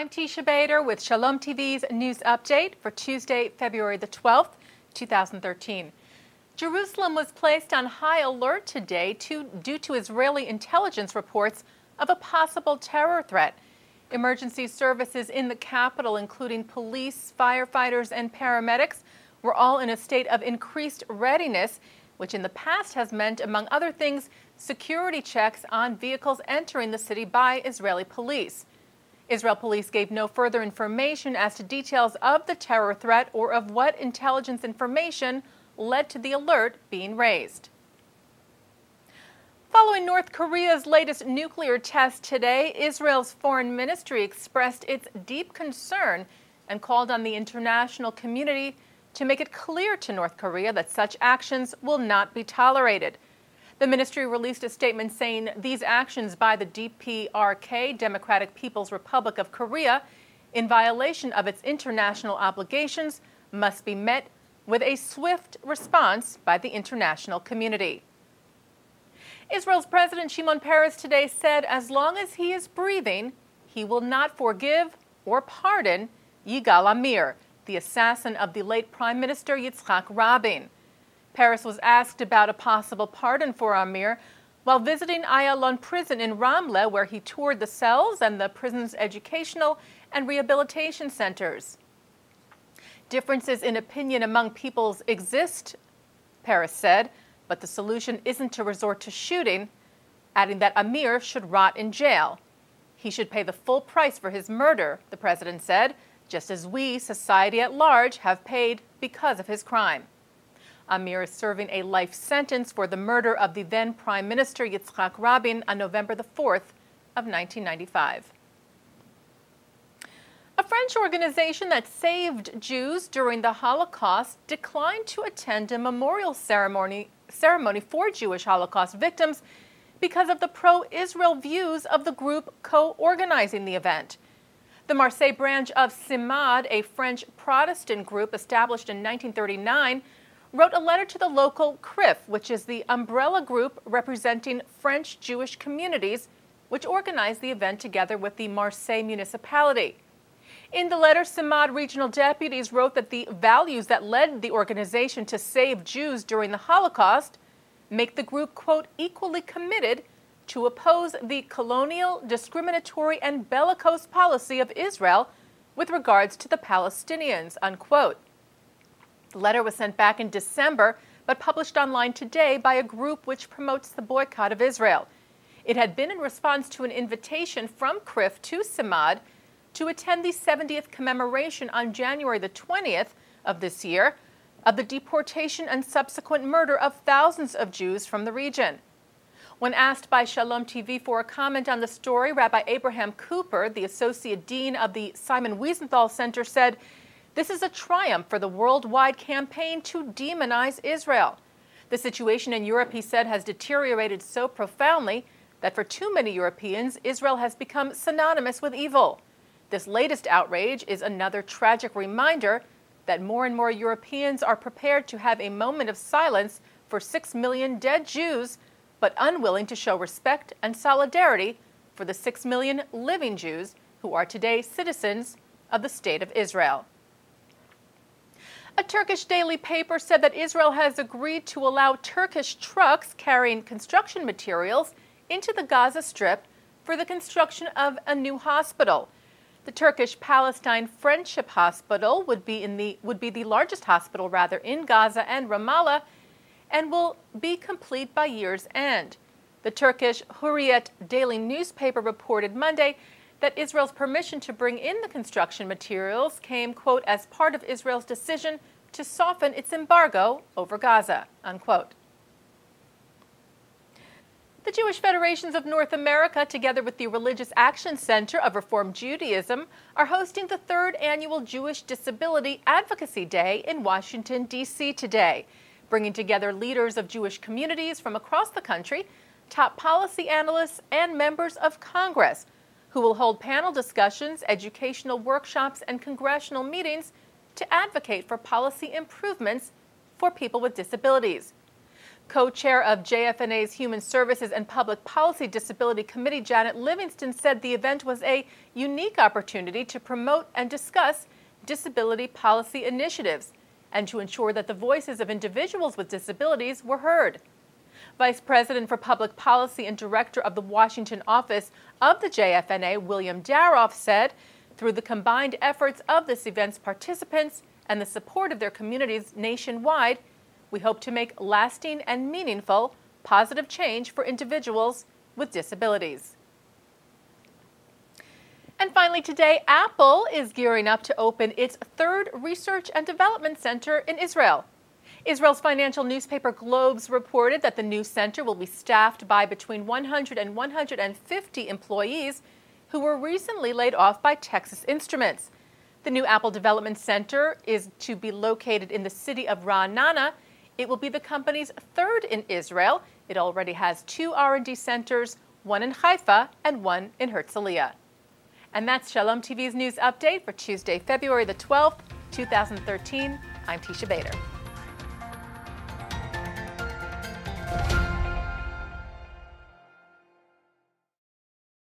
I'm Teisha Bader with Shalom TV's news update for Tuesday, February the 12th, 2013. Jerusalem was placed on high alert today due to Israeli intelligence reports of a possible terror threat. Emergency services in the capital, including police, firefighters, and paramedics, were all in a state of increased readiness, which in the past has meant, among other things, security checks on vehicles entering the city by Israeli police. Israel police gave no further information as to details of the terror threat or of what intelligence information led to the alert being raised. Following North Korea's latest nuclear test today, Israel's foreign ministry expressed its deep concern and called on the international community to make it clear to North Korea that such actions will not be tolerated. The ministry released a statement saying these actions by the DPRK, Democratic People's Republic of Korea, in violation of its international obligations, must be met with a swift response by the international community. Israel's President Shimon Peres today said as long as he is breathing, he will not forgive or pardon Yigal Amir, the assassin of the late Prime Minister Yitzhak Rabin. Peres was asked about a possible pardon for Amir while visiting Ayalon prison in Ramle, where he toured the cells and the prison's educational and rehabilitation centers. Differences in opinion among peoples exist, Peres said, but the solution isn't to resort to shooting, adding that Amir should rot in jail. He should pay the full price for his murder, the president said, just as we, society at large, have paid because of his crime. Amir is serving a life sentence for the murder of the then Prime Minister Yitzhak Rabin on November the 4th of 1995. A French organization that saved Jews during the Holocaust declined to attend a memorial ceremony for Jewish Holocaust victims because of the pro-Israel views of the group co-organizing the event. The Marseille branch of Simad, a French Protestant group established in 1939, wrote a letter to the local CRIF, which is the umbrella group representing French Jewish communities, which organized the event together with the Marseille municipality. In the letter, Simad regional deputies wrote that the values that led the organization to save Jews during the Holocaust make the group, quote, equally committed to oppose the colonial, discriminatory, and bellicose policy of Israel with regards to the Palestinians, unquote. The letter was sent back in December, but published online today by a group which promotes the boycott of Israel. It had been in response to an invitation from CRIF to Simad to attend the 70th commemoration on January the 20th of this year of the deportation and subsequent murder of thousands of Jews from the region. When asked by Shalom TV for a comment on the story, Rabbi Abraham Cooper, the Associate Dean of the Simon Wiesenthal Center, said, "This is a triumph for the worldwide campaign to demonize Israel. The situation in Europe," he said, "has deteriorated so profoundly that for too many Europeans, Israel has become synonymous with evil. This latest outrage is another tragic reminder that more and more Europeans are prepared to have a moment of silence for 6 million dead Jews, but unwilling to show respect and solidarity for the 6 million living Jews who are today citizens of the State of Israel." A Turkish daily paper said that Israel has agreed to allow Turkish trucks carrying construction materials into the Gaza Strip for the construction of a new hospital. The Turkish-Palestine Friendship Hospital would be the largest hospital in Gaza and Ramallah, and will be complete by year's end. The Turkish Hurriyet daily newspaper reported Monday that Israel's permission to bring in the construction materials came, quote, as part of Israel's decision to soften its embargo over Gaza, unquote. The Jewish Federations of North America, together with the Religious Action Center of Reform Judaism, are hosting the 3rd annual Jewish Disability Advocacy Day in Washington, D.C. today, bringing together leaders of Jewish communities from across the country, top policy analysts, and members of Congress, who will hold panel discussions, educational workshops, and congressional meetings to advocate for policy improvements for people with disabilities. Co-chair of JFNA's Human Services and Public Policy Disability Committee, Janet Livingston, said the event was a unique opportunity to promote and discuss disability policy initiatives and to ensure that the voices of individuals with disabilities were heard. Vice President for Public Policy and Director of the Washington office of the JFNA, William Daroff, said, through the combined efforts of this event's participants and the support of their communities nationwide, we hope to make lasting and meaningful positive change for individuals with disabilities. And finally today, Apple is gearing up to open its third research and development center in Israel. Israel's financial newspaper Globes reported that the new center will be staffed by between 100 and 150 employees who were recently laid off by Texas Instruments. The new Apple Development Center is to be located in the city of Ra'anana. It will be the company's third in Israel. It already has 2 R&D centers, one in Haifa and one in Herzliya. And that's Shalom TV's news update for Tuesday, February the 12th, 2013. I'm Teisha Bader.